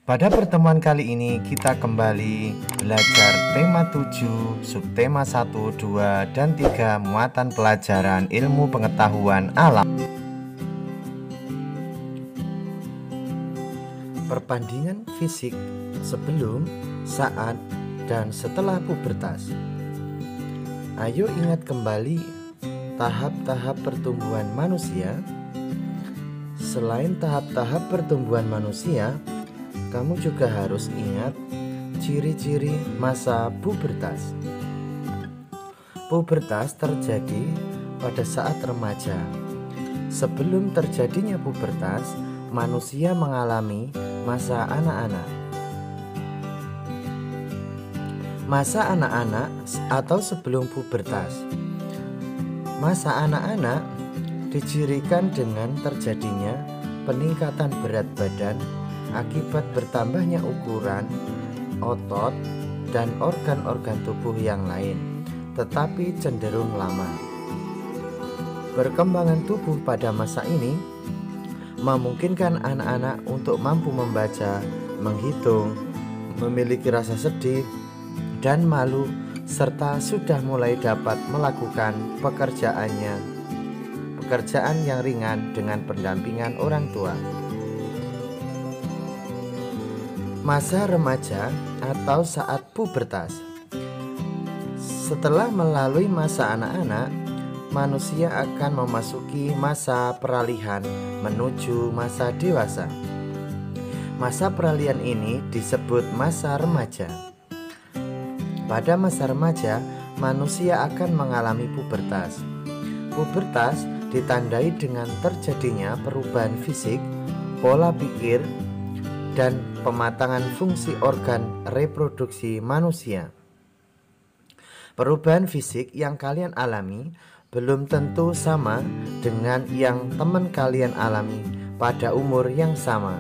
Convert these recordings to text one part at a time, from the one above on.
Pada pertemuan kali ini kita kembali belajar tema 7, subtema 1, 2, dan 3 muatan pelajaran ilmu pengetahuan alam. Perbandingan fisik sebelum, saat, dan setelah pubertas. Ayo ingat kembali tahap-tahap pertumbuhan manusia. Selain tahap-tahap pertumbuhan manusia, kamu juga harus ingat ciri-ciri masa pubertas. Pubertas terjadi pada saat remaja. Sebelum terjadinya pubertas, manusia mengalami masa anak-anak. Masa anak-anak atau sebelum pubertas. Masa anak-anak dicirikan dengan terjadinya peningkatan berat badan akibat bertambahnya ukuran, otot, dan organ-organ tubuh yang lain, tetapi cenderung lama. Perkembangan tubuh pada masa ini memungkinkan anak-anak untuk mampu membaca, menghitung, memiliki rasa sedih dan malu, serta sudah mulai dapat melakukan pekerjaan yang ringan dengan pendampingan orang tua. Masa remaja atau saat pubertas. Setelah melalui masa anak-anak, manusia akan memasuki masa peralihan menuju masa dewasa. Masa peralihan ini disebut masa remaja. Pada masa remaja, manusia akan mengalami pubertas. Pubertas ditandai dengan terjadinya perubahan fisik, pola pikir, dan pematangan fungsi organ reproduksi manusia. Perubahan fisik yang kalian alami belum tentu sama dengan yang teman kalian alami pada umur yang sama.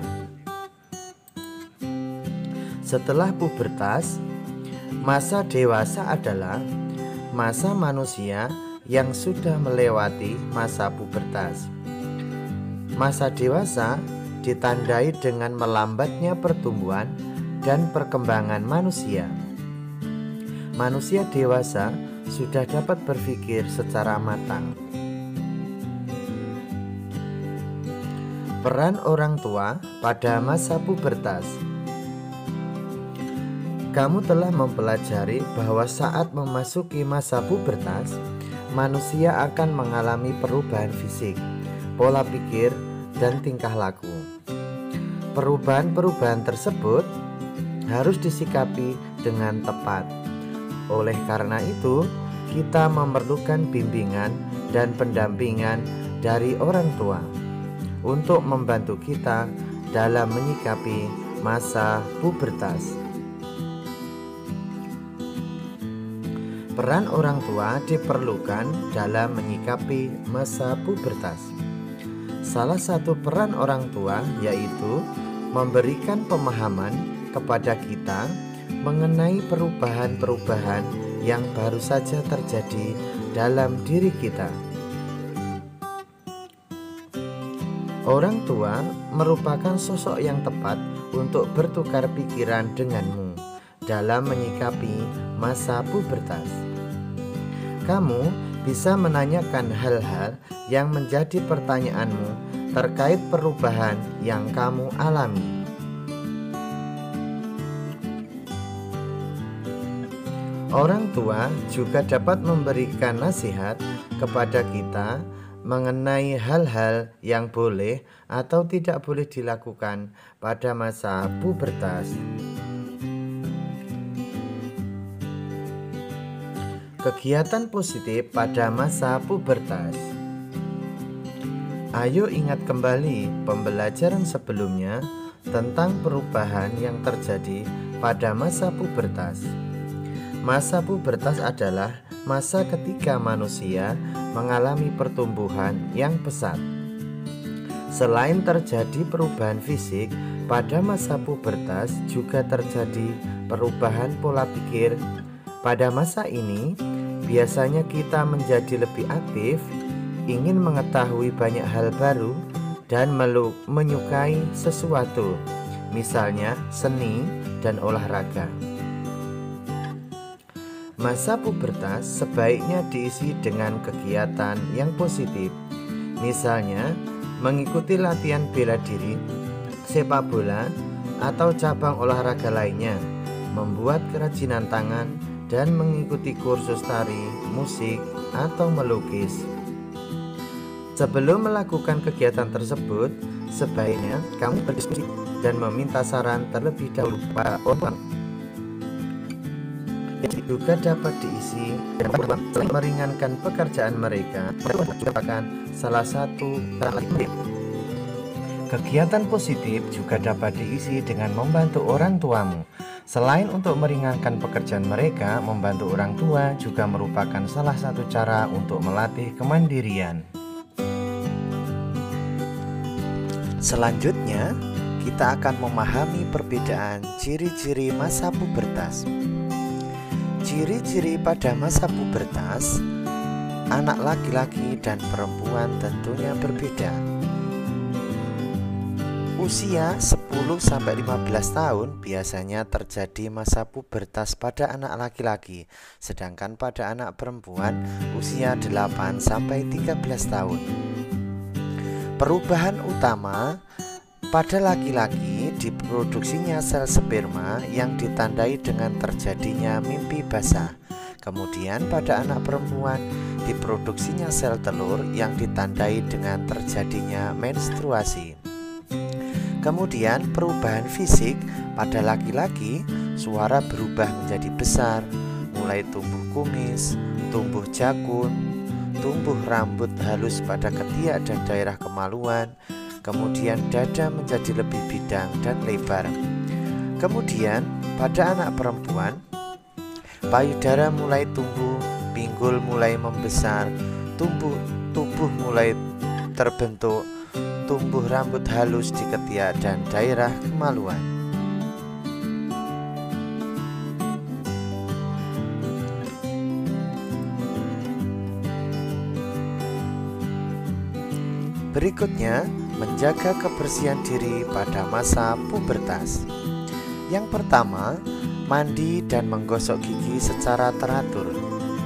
Setelah pubertas, masa dewasa adalah masa manusia yang sudah melewati masa pubertas. Masa dewasa ditandai dengan melambatnya pertumbuhan dan perkembangan manusia. Manusia dewasa sudah dapat berpikir secara matang. Peran orang tua pada masa pubertas. Kamu telah mempelajari bahwa saat memasuki masa pubertas, manusia akan mengalami perubahan fisik, pola pikir, dan tingkah laku. Perubahan-perubahan tersebut harus disikapi dengan tepat. Oleh karena itu, kita memerlukan bimbingan dan pendampingan dari orang tua untuk membantu kita dalam menyikapi masa pubertas. Peran orang tua diperlukan dalam menyikapi masa pubertas. Salah satu peran orang tua yaitu memberikan pemahaman kepada kita mengenai perubahan-perubahan yang baru saja terjadi dalam diri kita. Orang tua merupakan sosok yang tepat untuk bertukar pikiran denganmu dalam menyikapi masa pubertas. Kamu bisa menanyakan hal-hal yang menjadi pertanyaanmu terkait perubahan yang kamu alami. Orang tua juga dapat memberikan nasihat kepada kita mengenai hal-hal yang boleh atau tidak boleh dilakukan pada masa pubertas. Kegiatan positif pada masa pubertas. Ayo ingat kembali pembelajaran sebelumnya tentang perubahan yang terjadi pada masa pubertas. Masa pubertas adalah masa ketika manusia mengalami pertumbuhan yang pesat. Selain terjadi perubahan fisik, pada masa pubertas juga terjadi perubahan pola pikir. Pada masa ini, biasanya kita menjadi lebih aktif, ingin mengetahui banyak hal baru, dan menyukai sesuatu misalnya seni dan olahraga. Masa pubertas sebaiknya diisi dengan kegiatan yang positif, misalnya mengikuti latihan bela diri, sepak bola, atau cabang olahraga lainnya, membuat kerajinan tangan, dan mengikuti kursus tari, musik, atau melukis. Sebelum melakukan kegiatan tersebut, sebaiknya kamu berdiskusi dan meminta saran terlebih dahulu pada orang. Juga dapat diisi dengan meringankan pekerjaan mereka, merupakan salah satu cara. Kegiatan positif juga dapat diisi dengan membantu orang tuamu. Selain untuk meringankan pekerjaan mereka, membantu orang tua juga merupakan salah satu cara untuk melatih kemandirian. Selanjutnya, kita akan memahami perbedaan ciri-ciri masa pubertas. Ciri-ciri pada masa pubertas, anak laki-laki dan perempuan tentunya berbeda. Usia 10-15 tahun biasanya terjadi masa pubertas pada anak laki-laki, sedangkan pada anak perempuan usia 8-13 tahun. Perubahan utama pada laki-laki diproduksinya sel sperma yang ditandai dengan terjadinya mimpi basah. Kemudian pada anak perempuan diproduksinya sel telur yang ditandai dengan terjadinya menstruasi. Kemudian perubahan fisik pada laki-laki, suara berubah menjadi besar, mulai tumbuh kumis, tumbuh jakun, tumbuh rambut halus pada ketiak dan daerah kemaluan. Kemudian dada menjadi lebih bidang dan lebar. Kemudian pada anak perempuan, payudara mulai tumbuh, pinggul mulai membesar, tubuh mulai terbentuk, tumbuh rambut halus di ketiak dan daerah kemaluan. Berikutnya, menjaga kebersihan diri pada masa pubertas. Yang pertama, mandi dan menggosok gigi secara teratur.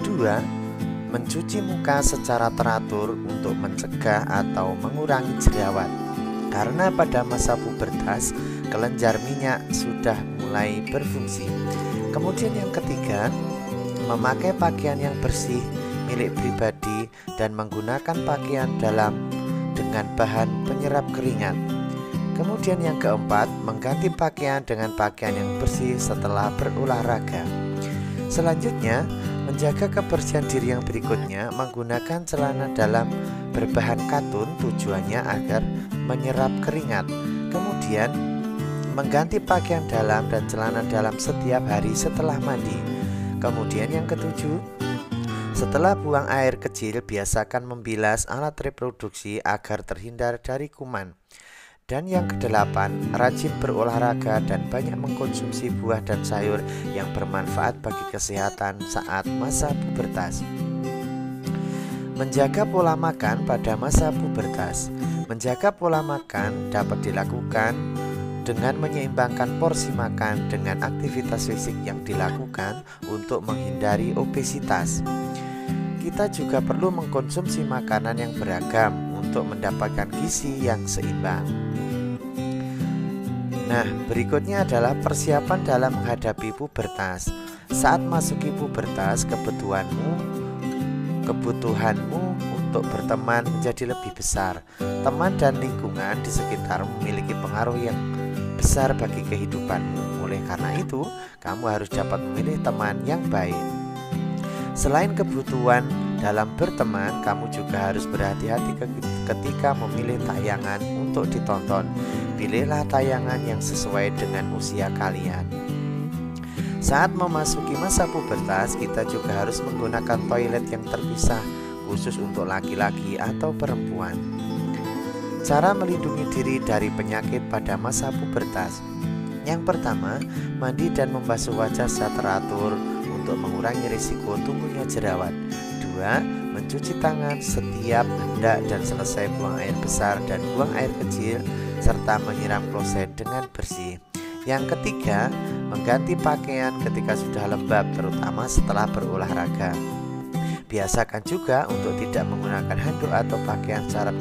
2. Mencuci muka secara teratur untuk mencegah atau mengurangi jerawat. Karena pada masa pubertas, kelenjar minyak sudah mulai berfungsi. Kemudian yang ketiga, memakai pakaian yang bersih, milik pribadi, dan menggunakan pakaian dalam dengan bahan penyerap keringat. Kemudian yang keempat, mengganti pakaian dengan pakaian yang bersih setelah berolahraga. Selanjutnya, menjaga kebersihan diri yang berikutnya, menggunakan celana dalam berbahan katun, tujuannya agar menyerap keringat. Kemudian, mengganti pakaian dalam dan celana dalam setiap hari setelah mandi. Kemudian yang ketujuh, setelah buang air kecil, biasakan membilas alat reproduksi agar terhindar dari kuman. Dan yang kedelapan, rajin berolahraga dan banyak mengkonsumsi buah dan sayur yang bermanfaat bagi kesehatan saat masa pubertas. Menjaga pola makan pada masa pubertas. Menjaga pola makan dapat dilakukan dengan menyeimbangkan porsi makan dengan aktivitas fisik yang dilakukan untuk menghindari obesitas. Kita juga perlu mengkonsumsi makanan yang beragam untuk mendapatkan gizi yang seimbang. Nah, berikutnya adalah persiapan dalam menghadapi pubertas. Saat masuki pubertas, kebutuhanmu untuk berteman menjadi lebih besar. Teman dan lingkungan di sekitar memiliki pengaruh yang besar bagi kehidupanmu. Oleh karena itu, kamu harus dapat memilih teman yang baik. Selain kebutuhan dalam berteman, kamu juga harus berhati-hati ketika memilih tayangan untuk ditonton. Pilihlah tayangan yang sesuai dengan usia kalian. Saat memasuki masa pubertas, kita juga harus menggunakan toilet yang terpisah, khusus untuk laki-laki atau perempuan. Cara melindungi diri dari penyakit pada masa pubertas. Yang pertama, mandi dan membasuh wajah secara teratur untuk mengurangi risiko tumbuhnya jerawat. 2. Mencuci tangan setiap hendak dan selesai buang air besar dan buang air kecil. serta menyiram kloset dengan bersih. Yang ketiga, mengganti pakaian ketika sudah lembab, terutama setelah berolahraga. Biasakan juga untuk tidak menggunakan handuk atau pakaian secara